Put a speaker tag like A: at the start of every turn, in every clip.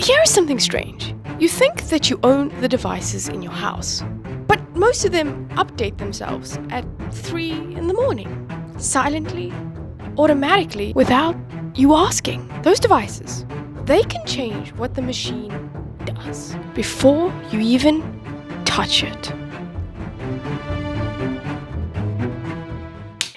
A: Here is something strange. You think that you own the devices in your house, but most of them update themselves at 3 in the morning, silently, automatically, without you asking. Those devices, they can change what the machine does before you even touch it.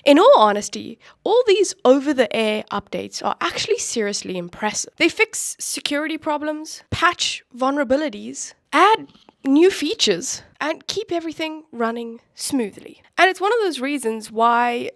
A: In all honesty, all these over-the-air updates are actually seriously impressive. They fix security problems, patch vulnerabilities, add new features, and keep everything running smoothly. And it's one of those reasons why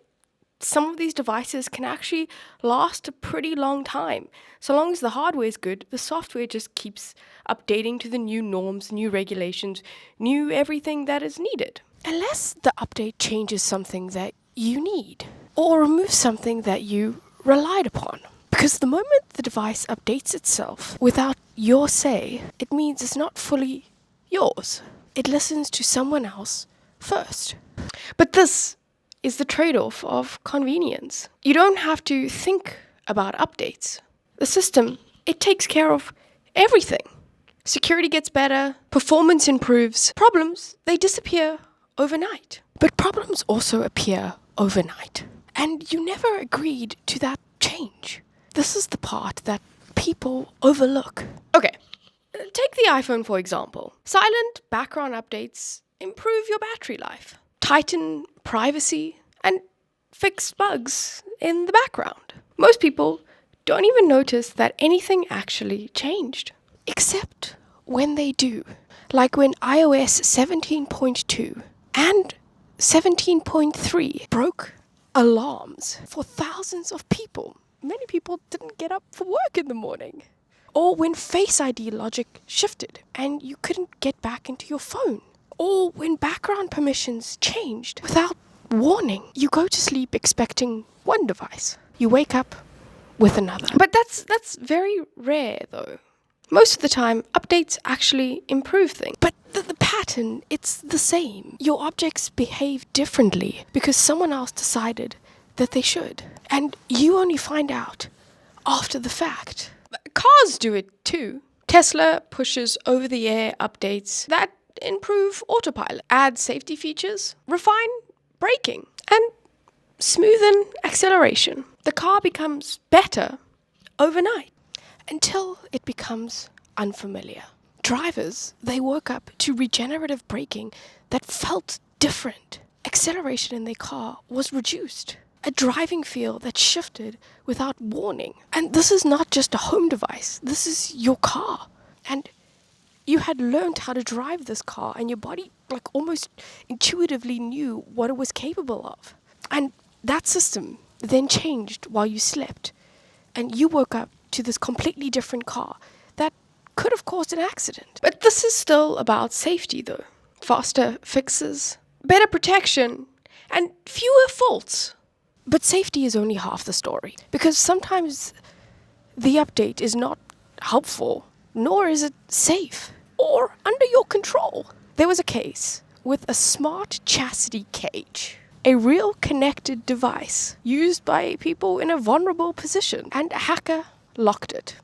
A: some of these devices can actually last a pretty long time. So long as the hardware is good, the software just keeps updating to the new norms, new regulations, new everything that is needed. Unless the update changes something that you need, or remove something that you relied upon. Because the moment the device updates itself without your say, it means it's not fully yours. It listens to someone else first. But this is the trade-off of convenience. You don't have to think about updates. The system, it takes care of everything. Security gets better, performance improves, problems, they disappear overnight. But problems also appear overnight. And you never agreed to that change. This is the part that people overlook. Okay, take the iPhone for example. Silent background updates improve your battery life, tighten privacy, and fix bugs in the background. Most people don't even notice that anything actually changed. Except when they do. Like when iOS 17.2 and 17.3 broke alarms for thousands of people. Many people didn't get up for work in the morning. Or when Face ID logic shifted and you couldn't get back into your phone. Or when background permissions changed without warning. You go to sleep expecting one device. You wake up with another. But that's very rare though. Most of the time, updates actually improve things. But the pattern, it's the same. Your objects behave differently because someone else decided that they should. And you only find out after the fact. Cars do it too. Tesla pushes over-the-air updates that improve autopilot, add safety features, refine braking, and smoothen acceleration. The car becomes better overnight. Until it becomes unfamiliar. Drivers, they woke up to regenerative braking that felt different. Acceleration in their car was reduced. A driving feel that shifted without warning. And this is not just a home device. This is your car. And you had learned how to drive this car and your body almost intuitively knew what it was capable of. And that system then changed while you slept. And you woke up to this completely different car that could have caused an accident. But this is still about safety though. Faster fixes, better protection, and fewer faults. But safety is only half the story. Because sometimes the update is not helpful, nor is it safe, or under your control. There was a case with a smart chastity cage. A real connected device used by people in a vulnerable position. And a hacker locked it.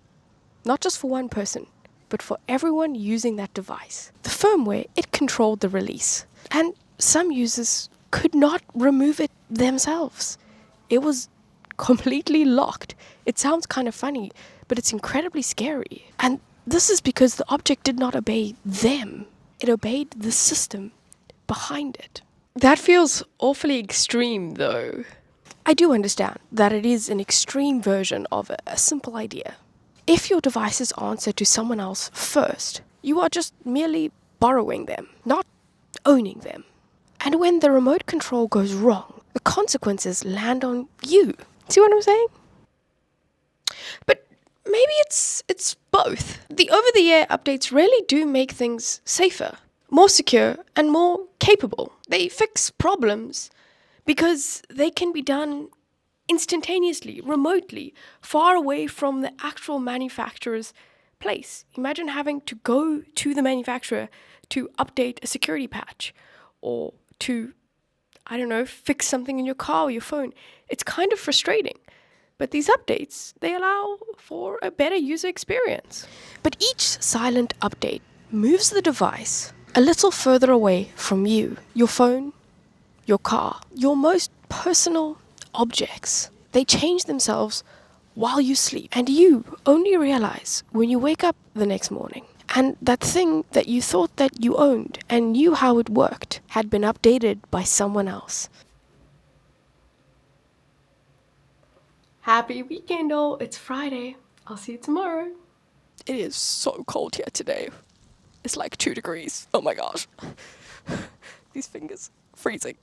A: Not just for one person, but for everyone using that device. The firmware, it controlled the release. And some users could not remove it themselves. It was completely locked. It sounds kind of funny, but it's incredibly scary. And this is because the object did not obey them. It obeyed the system behind it. That feels awfully extreme, though. I do understand that it is an extreme version of a simple idea. If your devices answer to someone else first, you are just merely borrowing them, not owning them. And when the remote control goes wrong, the consequences land on you. See what I'm saying? But maybe it's both. The over-the-air updates really do make things safer, more secure, and more capable. They fix problems because they can be done instantaneously, remotely, far away from the actual manufacturer's place. Imagine having to go to the manufacturer to update a security patch or to, fix something in your car or your phone. It's kind of frustrating. But these updates, they allow for a better user experience. But each silent update moves the device a little further away from you, your phone, your car, your most personal objects. They change themselves while you sleep, and you only realize when you wake up the next morning. And that thing that you thought that you owned and knew how it worked had been updated by someone else. Happy weekend, all. It's Friday. I'll see you tomorrow. It is so cold here today. It's like 2 degrees. Oh my gosh. These fingers freezing.